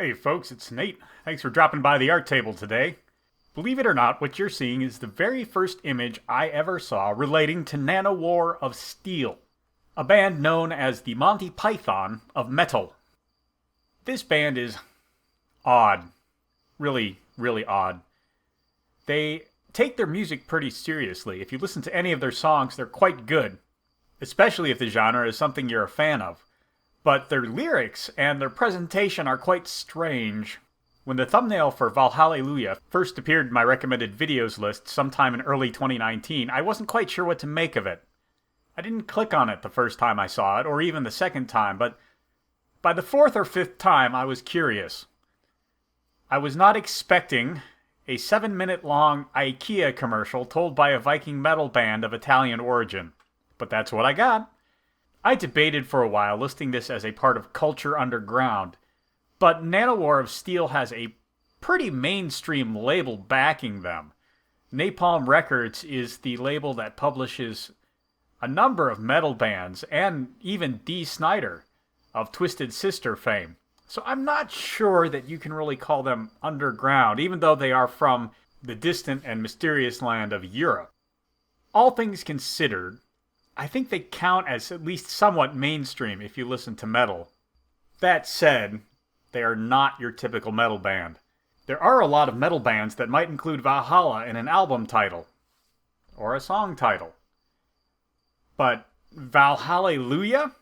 Hey folks, it's Nate. Thanks for dropping by the art table today. Believe it or not, what you're seeing is the very first image I ever saw relating to Nanowar of Steel, a band known as the Monty Python of metal. This band is odd. Really, really odd. They take their music pretty seriously. If you listen to any of their songs, they're quite good, especially if the genre is something you're a fan of. But their lyrics and their presentation are quite strange. When the thumbnail for Valhallelujah first appeared in my recommended videos list sometime in early 2019, I wasn't quite sure what to make of it. I didn't click on it the first time I saw it, or even the second time, but by the fourth or fifth time I was curious. I was not expecting a 7-minute long IKEA commercial told by a Viking metal band of Italian origin, but that's what I got. I debated for a while listing this as a part of Culture Underground, but Nanowar of Steel has a pretty mainstream label backing them. Napalm Records is the label that publishes a number of metal bands, and even Dee Snider of Twisted Sister fame. So I'm not sure that you can really call them underground, even though they are from the distant and mysterious land of Europe. All things considered, I think they count as at least somewhat mainstream if you listen to metal. That said, they are not your typical metal band. There are a lot of metal bands that might include Valhalla in an album title, or a song title. But Valhallelujah?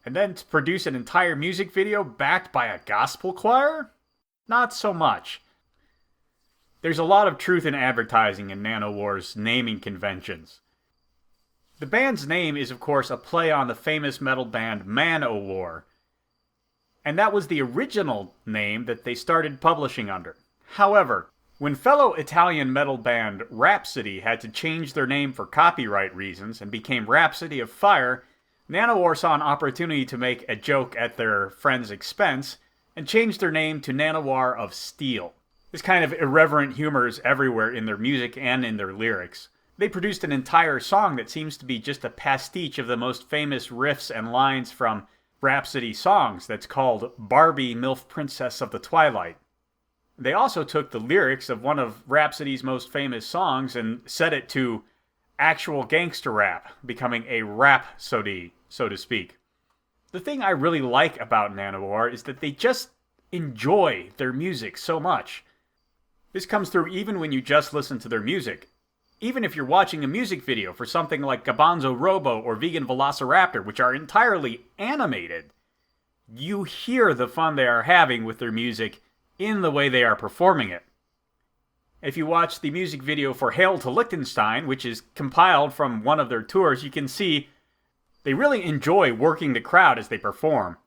And then to produce an entire music video backed by a gospel choir? Not so much. There's a lot of truth in advertising in Nanowar's naming conventions. The band's name is, of course, a play on the famous metal band Manowar, and that was the original name that they started publishing under. However, when fellow Italian metal band Rhapsody had to change their name for copyright reasons and became Rhapsody of Fire, Nanowar saw an opportunity to make a joke at their friend's expense and changed their name to Nanowar of Steel. This kind of irreverent humor is everywhere in their music and in their lyrics. They produced an entire song that seems to be just a pastiche of the most famous riffs and lines from Rhapsody songs that's called Barbie, MILF Princess of the Twilight. They also took the lyrics of one of Rhapsody's most famous songs and set it to actual gangster rap, becoming a rap-sody, so to speak. The thing I really like about Nanowar is that they just enjoy their music so much. This comes through even when you just listen to their music. Even if you're watching a music video for something like Gabanzo Robo or Vegan Velociraptor, which are entirely animated, you hear the fun they are having with their music in the way they are performing it. If you watch the music video for Hail to Liechtenstein, which is compiled from one of their tours, you can see they really enjoy working the crowd as they perform.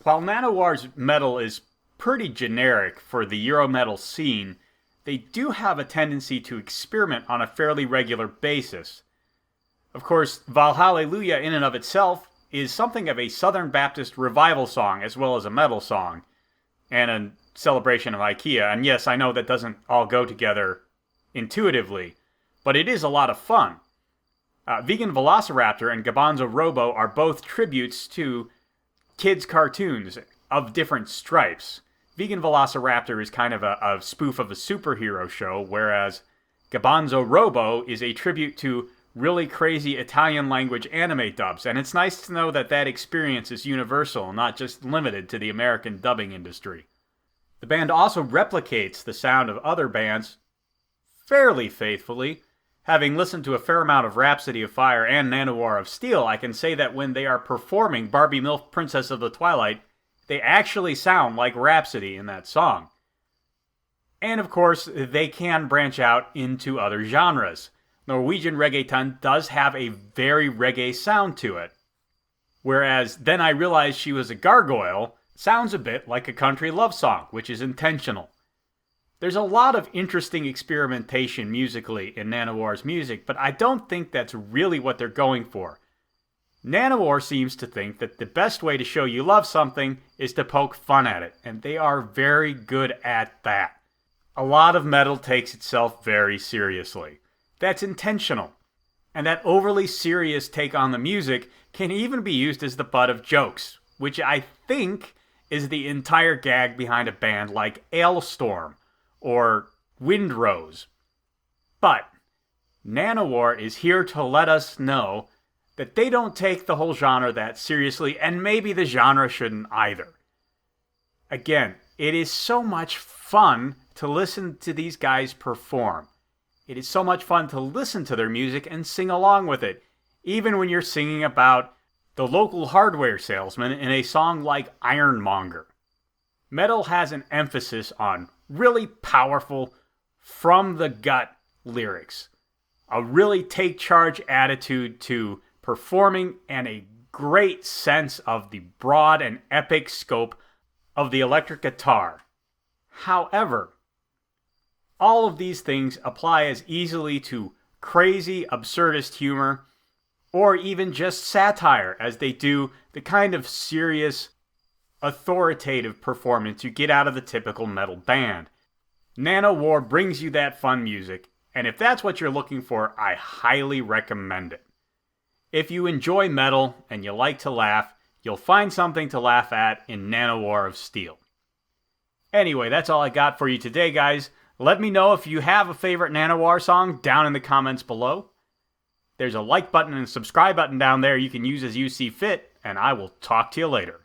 While Nanowar's metal is pretty generic for the Eurometal scene, they do have a tendency to experiment on a fairly regular basis. Of course, Valhallelujah in and of itself is something of a Southern Baptist revival song as well as a metal song, and a celebration of IKEA. And yes, I know that doesn't all go together intuitively, but it is a lot of fun. Vegan Velociraptor and Gabanzo Robo are both tributes to kids' cartoons of different stripes. Vegan Velociraptor is kind of a spoof of a superhero show, whereas Gabanzo Robo is a tribute to really crazy Italian language anime dubs, and it's nice to know that that experience is universal, not just limited to the American dubbing industry. The band also replicates the sound of other bands fairly faithfully. Having listened to a fair amount of Rhapsody of Fire and Nanowar of Steel, I can say that when they are performing Barbie MILF Princess of the Twilight, they actually sound like Rhapsody in that song. And of course, they can branch out into other genres. Norwegian reggaeton does have a very reggae sound to it. Whereas Then I Realized She Was a Gargoyle sounds a bit like a country love song, which is intentional. There's a lot of interesting experimentation musically in Nanowar's music, but I don't think that's really what they're going for. Nanowar seems to think that the best way to show you love something is to poke fun at it, and they are very good at that. A lot of metal takes itself very seriously. That's intentional. And that overly serious take on the music can even be used as the butt of jokes, which I think is the entire gag behind a band like Ailstorm or Windrose. But Nanowar is here to let us know that they don't take the whole genre that seriously, and maybe the genre shouldn't either. Again, it is so much fun to listen to these guys perform. It is so much fun to listen to their music and sing along with it, even when you're singing about the local hardware salesman in a song like Ironmonger. Metal has an emphasis on really powerful, from-the-gut lyrics, a really take-charge attitude to performing, and a great sense of the broad and epic scope of the electric guitar. However, all of these things apply as easily to crazy, absurdist humor, or even just satire, as they do the kind of serious, authoritative performance you get out of the typical metal band. Nanowar brings you that fun music, and if that's what you're looking for, I highly recommend it. If you enjoy metal and you like to laugh, you'll find something to laugh at in Nanowar of Steel. Anyway, that's all I got for you today, guys. Let me know if you have a favorite Nanowar song down in the comments below. There's a like button and a subscribe button down there you can use as you see fit, and I will talk to you later.